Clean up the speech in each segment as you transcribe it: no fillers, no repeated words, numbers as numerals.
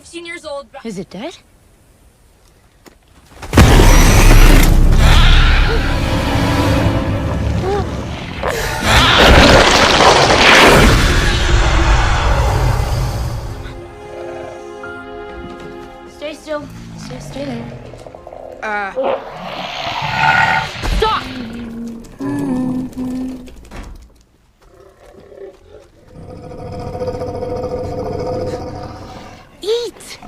15 years old. Is it dead? Stay still. Stay there. Stop! Eat!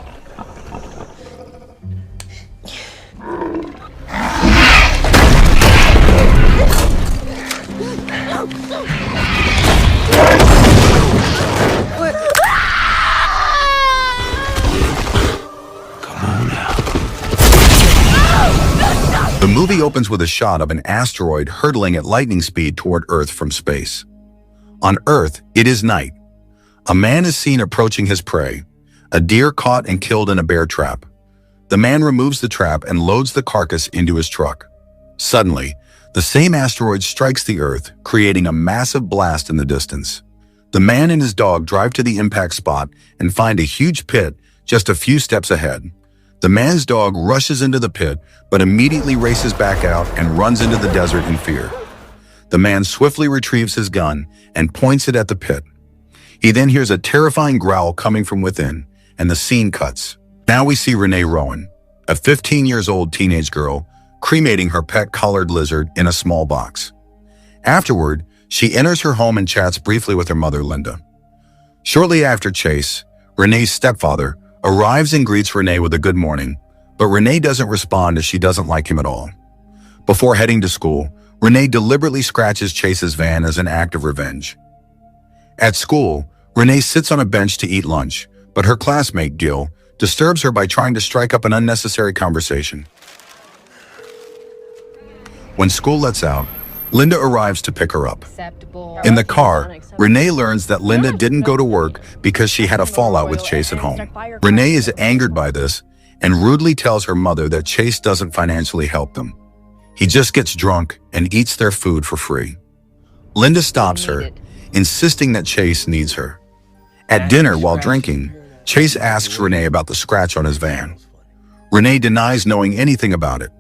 The movie opens with a shot of an asteroid hurtling at lightning speed toward Earth from space. On Earth, it is night. A man is seen approaching his prey, a deer caught and killed in a bear trap. The man removes the trap and loads the carcass into his truck. Suddenly, the same asteroid strikes the Earth, creating a massive blast in the distance. The man and his dog drive to the impact spot and find a huge pit just a few steps ahead. The man's dog rushes into the pit, but immediately races back out and runs into the desert in fear. The man swiftly retrieves his gun and points it at the pit. He then hears a terrifying growl coming from within, and the scene cuts. Now we see Renee Rowan, a 15-year-old teenage girl, cremating her pet collared lizard in a small box. Afterward, she enters her home and chats briefly with her mother, Linda. Shortly after Chase, Renee's stepfather, arrives and greets Renee with a good morning, but Renee doesn't respond as she doesn't like him at all. Before heading to school, Renee deliberately scratches Chase's van as an act of revenge. At school, Renee sits on a bench to eat lunch, but her classmate, Gil, disturbs her by trying to strike up an unnecessary conversation. When school lets out, Linda arrives to pick her up. In the car, Renee learns that Linda didn't go to work because she had a fallout with Chase at home. Renee is angered by this and rudely tells her mother that Chase doesn't financially help them. He just gets drunk and eats their food for free. Linda stops her, insisting that Chase needs her. At dinner while drinking, Chase asks Renee about the scratch on his van. Renee denies knowing anything about it.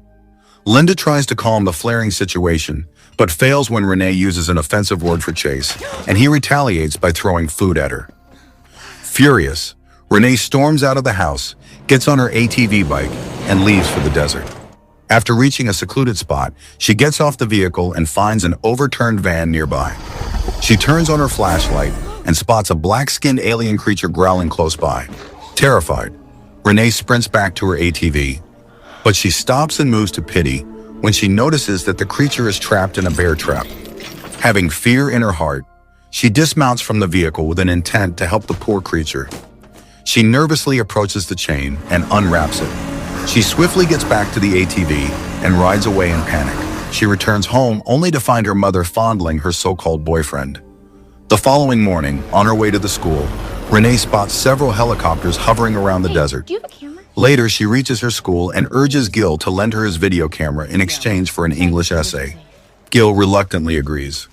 Linda tries to calm the flaring situation, but fails when Renee uses an offensive word for Chase, and he retaliates by throwing food at her. Furious, Renee storms out of the house, gets on her ATV bike, and leaves for the desert. After reaching a secluded spot, she gets off the vehicle and finds an overturned van nearby. She turns on her flashlight and spots a black-skinned alien creature growling close by. Terrified, Renee sprints back to her ATV, but she stops and moves to pity when she notices that the creature is trapped in a bear trap. Having fear in her heart, she dismounts from the vehicle with an intent to help the poor creature. She nervously approaches the chain and unwraps it. She swiftly gets back to the ATV and rides away in panic. She returns home only to find her mother fondling her so-called boyfriend. The following morning, on her way to the school, Renee spots several helicopters hovering around the desert. Do you have a camera? Later, she reaches her school and urges Gil to lend her his video camera in exchange for an English essay. Gil reluctantly agrees.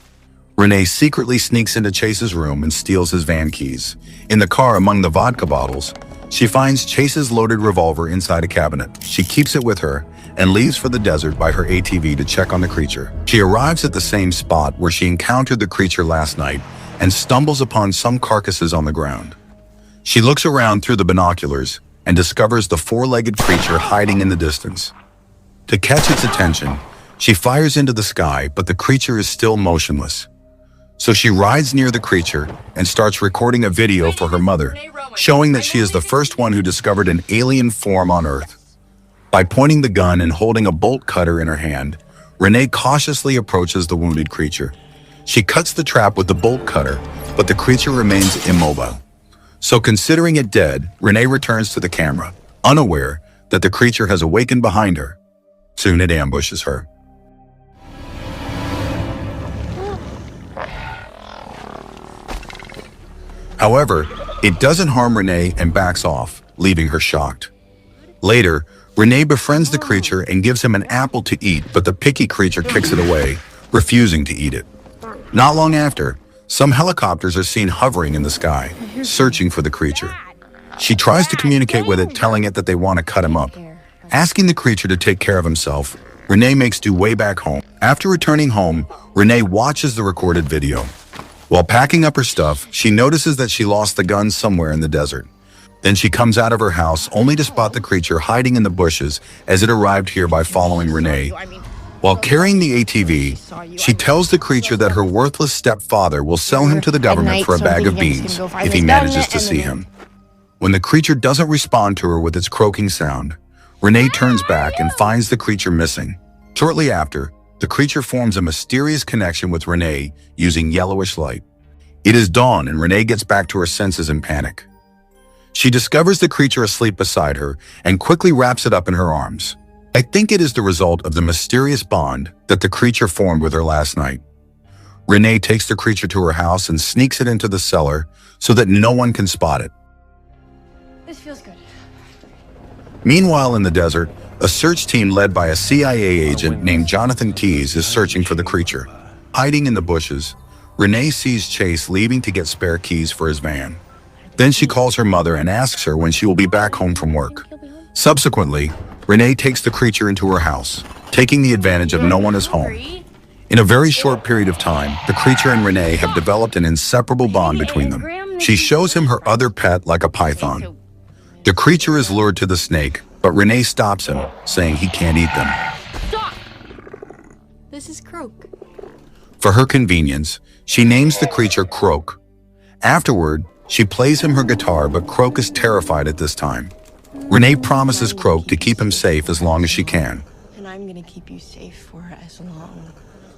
Renee secretly sneaks into Chase's room and steals his van keys. In the car among the vodka bottles, she finds Chase's loaded revolver inside a cabinet. She keeps it with her and leaves for the desert by her ATV to check on the creature. She arrives at the same spot where she encountered the creature last night and stumbles upon some carcasses on the ground. She looks around through the binoculars and discovers the four-legged creature hiding in the distance. To catch its attention, she fires into the sky, but the creature is still motionless. So she rides near the creature and starts recording a video for her mother, showing that she is the first one who discovered an alien form on Earth. By pointing the gun and holding a bolt cutter in her hand, Renee cautiously approaches the wounded creature. She cuts the trap with the bolt cutter, but the creature remains immobile. So considering it dead, Renee returns to the camera, unaware that the creature has awakened behind her. Soon it ambushes her. However, it doesn't harm Renee and backs off, leaving her shocked. Later, Renee befriends the creature and gives him an apple to eat, but the picky creature kicks it away, refusing to eat it. Not long after, some helicopters are seen hovering in the sky, searching for the creature. She tries to communicate with it, telling it that they want to cut him up. Asking the creature to take care of himself, Renee makes due way back home. After returning home, Renee watches the recorded video. While packing up her stuff, she notices that she lost the gun somewhere in the desert. Then she comes out of her house only to spot the creature hiding in the bushes as it arrived here by following Renee. While carrying the ATV, she tells the creature that her worthless stepfather will sell him to the government for a bag of beans if he manages to see him. When the creature doesn't respond to her with its croaking sound, Renee turns back and finds the creature missing. Shortly after, the creature forms a mysterious connection with Renee using yellowish light. It is dawn and Renee gets back to her senses in panic. She discovers the creature asleep beside her and quickly wraps it up in her arms. I think it is the result of the mysterious bond that the creature formed with her last night. Renee takes the creature to her house and sneaks it into the cellar so that no one can spot it. This feels good. Meanwhile, in the desert, a search team led by a CIA agent named Jonathan Keyes is searching for the creature. Hiding in the bushes, Renee sees Chase leaving to get spare keys for his van. Then she calls her mother and asks her when she will be back home from work. Subsequently, Renee takes the creature into her house, taking the advantage of no one is home. In a very short period of time, the creature and Renee have developed an inseparable bond between them. She shows him her other pet like a python. The creature is lured to the snake, but Renee stops him, saying he can't eat them. Stop! This is Croak. For her convenience, she names the creature Croak. Afterward, she plays him her guitar, but Croak is terrified at this time. Renee promises Croak to keep him safe as long as she can. And I'm gonna keep you safe for as long.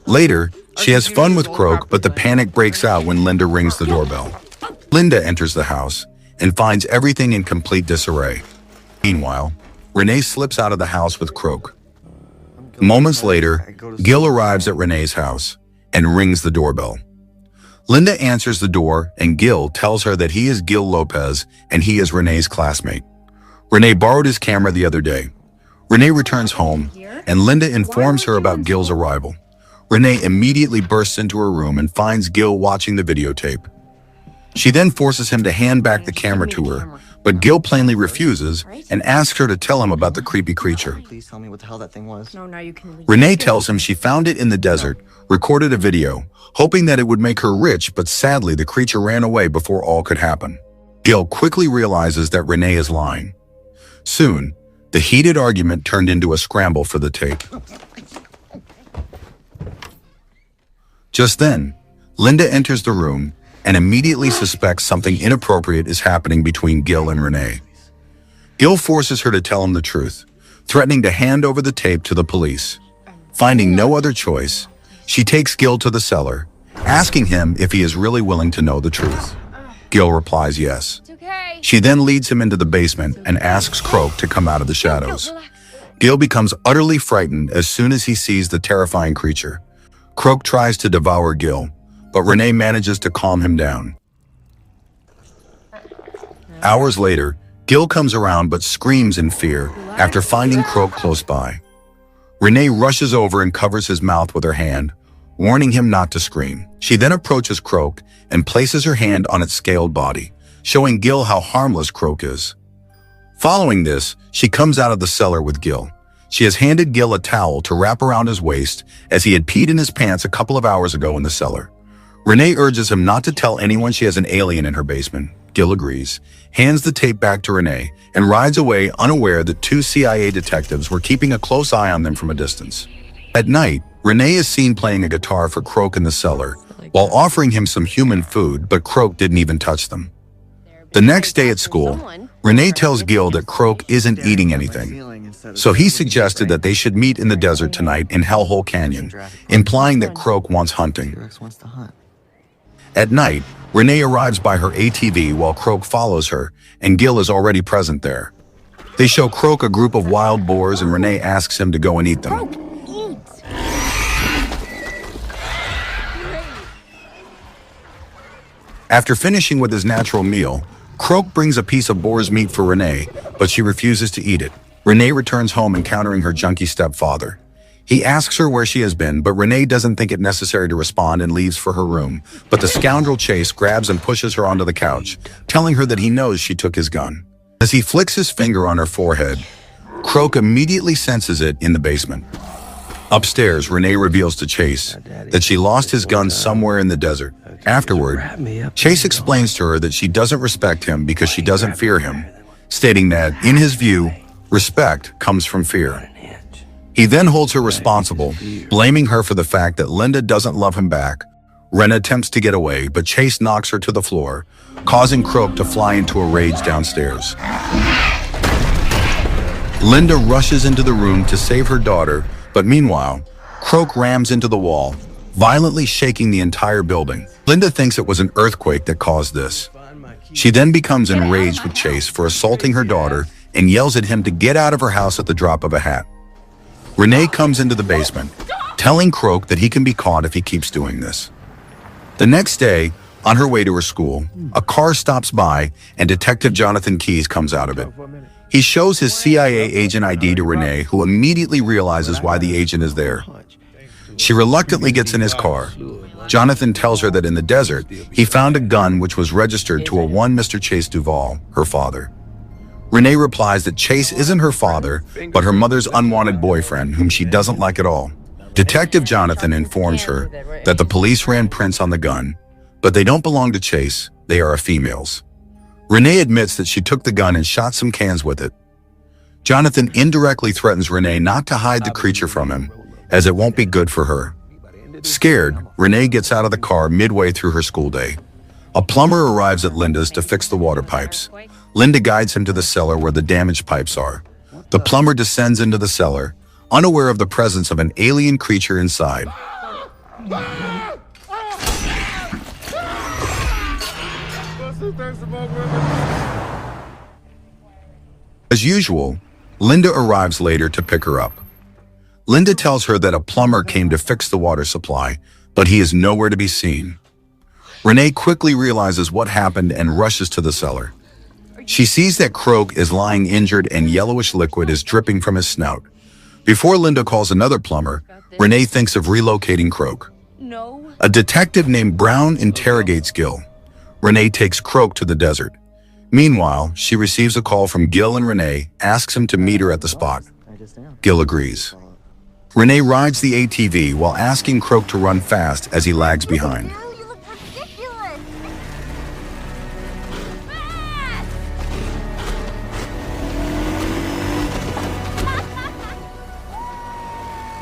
Later, she has fun with Croak, but the panic breaks out when Linda rings the doorbell. Linda enters the house and finds everything in complete disarray. Meanwhile, Renee slips out of the house with Croak. Moments later, Gil arrives at Renee's house and rings the doorbell. Linda answers the door and Gil tells her that he is Gil Lopez and he is Renee's classmate. Renee borrowed his camera the other day. Renee returns home and Linda informs her about Gil's arrival. Renee immediately bursts into her room and finds Gil watching the videotape. She then forces him to hand back the camera to her, but Gil plainly refuses and asks her to tell him about the creepy creature. Please tell me what the hell that thing was. No, now you can leave. Renee tells him she found it in the desert, recorded a video, hoping that it would make her rich, but sadly the creature ran away before all could happen. Gil quickly realizes that Renee is lying. Soon, the heated argument turned into a scramble for the tape. Just then, Linda enters the room and immediately suspects something inappropriate is happening between Gil and Renee. Gil forces her to tell him the truth, threatening to hand over the tape to the police. Finding no other choice, she takes Gil to the cellar, asking him if he is really willing to know the truth. Gil replies yes. It's okay. She then leads him into the basement and asks Croak to come out of the shadows. Gil becomes utterly frightened as soon as he sees the terrifying creature. Croak tries to devour Gil, but Renee manages to calm him down. Hours later, Gil comes around but screams in fear after finding Croak close by. Renee rushes over and covers his mouth with her hand, warning him not to scream. She then approaches Croak and places her hand on its scaled body, showing Gil how harmless Croak is. Following this, she comes out of the cellar with Gil. She has handed Gil a towel to wrap around his waist as he had peed in his pants a couple of hours ago in the cellar. Renee urges him not to tell anyone she has an alien in her basement. Gil agrees, hands the tape back to Renee, and rides away unaware that two CIA detectives were keeping a close eye on them from a distance. At night, Renee is seen playing a guitar for Croak in the cellar, while offering him some human food, but Croak didn't even touch them. The next day at school, Renee tells Gil that Croak isn't eating anything, so he suggested that they should meet in the desert tonight in Hellhole Canyon, implying that Croak wants hunting. At night, Renee arrives by her ATV while Croak follows her, and Gil is already present there. They show Croak a group of wild boars and Renee asks him to go and eat them. After finishing with his natural meal, Croak brings a piece of boar's meat for Renee, but she refuses to eat it. Renee returns home encountering her junkie stepfather. He asks her where she has been, but Renee doesn't think it necessary to respond and leaves for her room. But the scoundrel Chase grabs and pushes her onto the couch, telling her that he knows she took his gun. As he flicks his finger on her forehead, Croak immediately senses it in the basement. Upstairs, Renee reveals to Chase that she lost his gun somewhere in the desert. Afterward, Chase explains to her that she doesn't respect him because she doesn't fear him, stating that, in his view, respect comes from fear. He then holds her responsible, blaming her for the fact that Linda doesn't love him back. Ren attempts to get away, but Chase knocks her to the floor, causing Croak to fly into a rage downstairs. Linda rushes into the room to save her daughter, but meanwhile, Croak rams into the wall, violently shaking the entire building. Linda thinks it was an earthquake that caused this. She then becomes enraged with Chase for assaulting her daughter and yells at him to get out of her house at the drop of a hat. Renee comes into the basement, telling Croak that he can be caught if he keeps doing this. The next day, on her way to her school, a car stops by and Detective Jonathan Keyes comes out of it. He shows his CIA agent ID to Renee, who immediately realizes why the agent is there. She reluctantly gets in his car. Jonathan tells her that in the desert, he found a gun which was registered to a one Mr. Chase Duvall, her father. Renee replies that Chase isn't her father, but her mother's unwanted boyfriend, whom she doesn't like at all. Detective Jonathan informs her that the police ran prints on the gun, but they don't belong to Chase, they are a female's. Renee admits that she took the gun and shot some cans with it. Jonathan indirectly threatens Renee not to hide the creature from him, as it won't be good for her. Scared, Renee gets out of the car midway through her school day. A plumber arrives at Linda's to fix the water pipes. Linda guides him to the cellar where the damaged pipes are. The plumber descends into the cellar, unaware of the presence of an alien creature inside. As usual, Linda arrives later to pick her up. Linda tells her that a plumber came to fix the water supply, but he is nowhere to be seen. Renee quickly realizes what happened and rushes to the cellar. She sees that Croak is lying injured and yellowish liquid is dripping from his snout. Before Linda calls another plumber, Renee thinks of relocating Croak. A detective named Brown interrogates Gil. Renee takes Croak to the desert. Meanwhile, she receives a call from Gil and Renee, asks him to meet her at the spot. Gil agrees. Renee rides the ATV while asking Croak to run fast as he lags behind. You look ridiculous.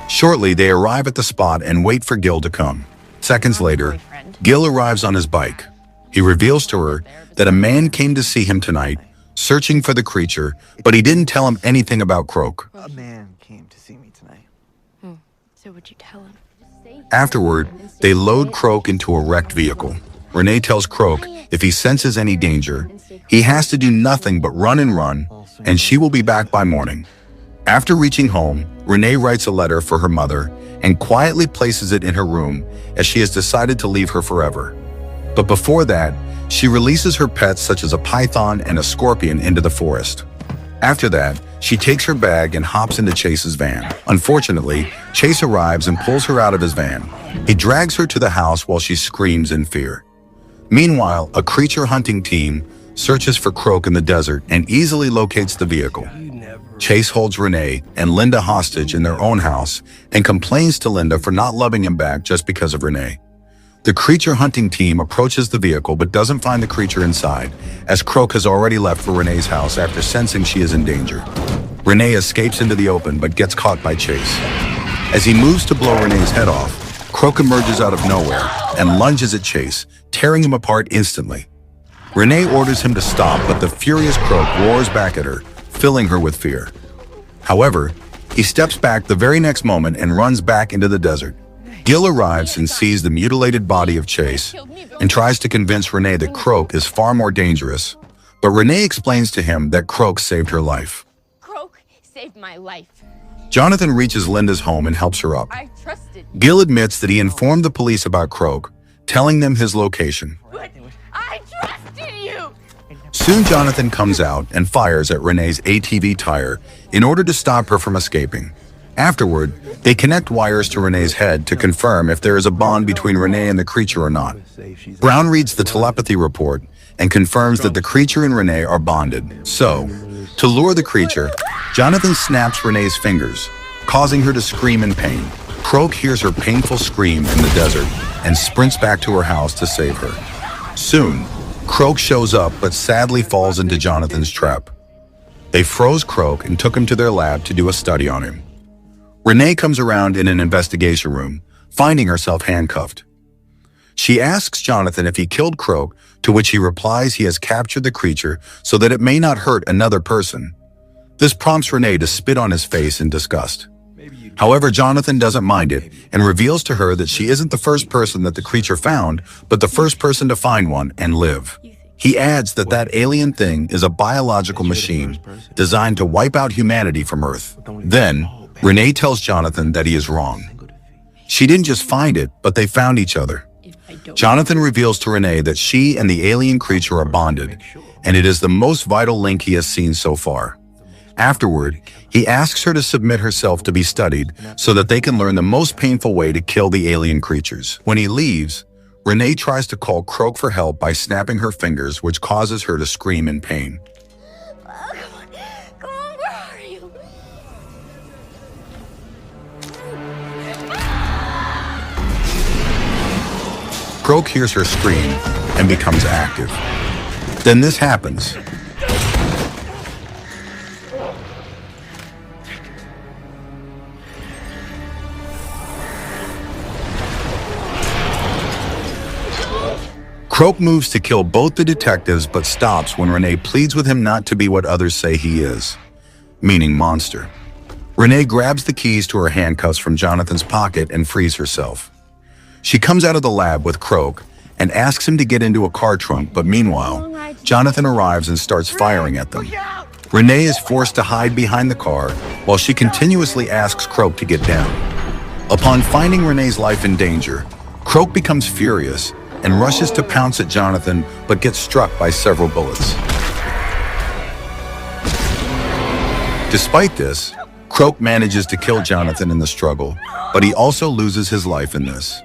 Shortly, they arrive at the spot and wait for Gil to come. Seconds later, Gil arrives on his bike. He reveals to her that a man came to see him tonight, searching for the creature, but he didn't tell him anything about Croak. A man came to see me tonight. So would you tell him? Afterward, they load Croak into a wrecked vehicle. Renee tells Croak if he senses any danger, he has to do nothing but run, and she will be back by morning. After reaching home, Renee writes a letter for her mother and quietly places it in her room as she has decided to leave her forever. But before that, she releases her pets such as a python and a scorpion into the forest. After that, she takes her bag and hops into Chase's van. Unfortunately, Chase arrives and pulls her out of his van. He drags her to the house while she screams in fear. Meanwhile, a creature hunting team searches for Croak in the desert and easily locates the vehicle. Chase holds Renee and Linda hostage in their own house and complains to Linda for not loving him back just because of Renee. The creature hunting team approaches the vehicle but doesn't find the creature inside, as Croak has already left for Renee's house after sensing she is in danger. Renee escapes into the open but gets caught by Chase. As he moves to blow Renee's head off, Croak emerges out of nowhere and lunges at Chase, tearing him apart instantly. Renee orders him to stop, but the furious Croak roars back at her, filling her with fear. However, he steps back the very next moment and runs back into the desert. Gil arrives and sees the mutilated body of Chase and tries to convince Renee that Croak is far more dangerous, but Renee explains to him that Croak saved her life. Croak saved my life. Jonathan reaches Linda's home and helps her up. I trusted. Gil admits that he informed the police about Croak, telling them his location. But I trusted you. Soon Jonathan comes out and fires at Renee's ATV tire in order to stop her from escaping. Afterward, they connect wires to Renee's head to confirm if there is a bond between Renee and the creature or not. Brown reads the telepathy report and confirms that the creature and Renee are bonded. So, to lure the creature, Jonathan snaps Renee's fingers, causing her to scream in pain. Croak hears her painful scream in the desert and sprints back to her house to save her. Soon, Croak shows up but sadly falls into Jonathan's trap. They froze Croak and took him to their lab to do a study on him. Renee comes around in an investigation room, finding herself handcuffed. She asks Jonathan if he killed Croak, to which he replies he has captured the creature so that it may not hurt another person. This prompts Renee to spit on his face in disgust. However, Jonathan doesn't mind it and reveals to her that she isn't the first person that the creature found, but the first person to find one and live. He adds that that alien thing is a biological machine designed to wipe out humanity from Earth. Then, Renee tells Jonathan that he is wrong. She didn't just find it, but they found each other. Jonathan reveals to Renee that she and the alien creature are bonded, and it is the most vital link he has seen so far. Afterward, he asks her to submit herself to be studied so that they can learn the most painful way to kill the alien creatures. When he leaves, Renee tries to call Croak for help by snapping her fingers, which causes her to scream in pain. Come on, where are you? Croak hears her scream and becomes active. Then this happens. Croak moves to kill both the detectives but stops when Renee pleads with him not to be what others say he is, meaning monster. Renee grabs the keys to her handcuffs from Jonathan's pocket and frees herself. She comes out of the lab with Croak and asks him to get into a car trunk, but meanwhile, Jonathan arrives and starts firing at them. Renee is forced to hide behind the car while she continuously asks Croak to get down. Upon finding Renee's life in danger, Croak becomes furious and rushes to pounce at Jonathan but gets struck by several bullets. Despite this, Croak manages to kill Jonathan in the struggle, but he also loses his life in this.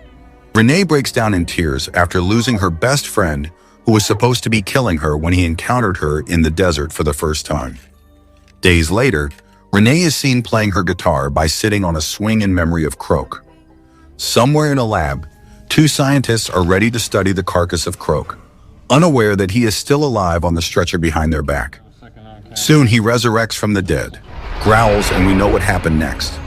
Renee breaks down in tears after losing her best friend, who was supposed to be killing her when he encountered her in the desert for the first time. Days later, Renee is seen playing her guitar by sitting on a swing in memory of Croak. Somewhere in a lab, two scientists are ready to study the carcass of Croak, unaware that he is still alive on the stretcher behind their back. Soon he resurrects from the dead, growls, and we know what happened next.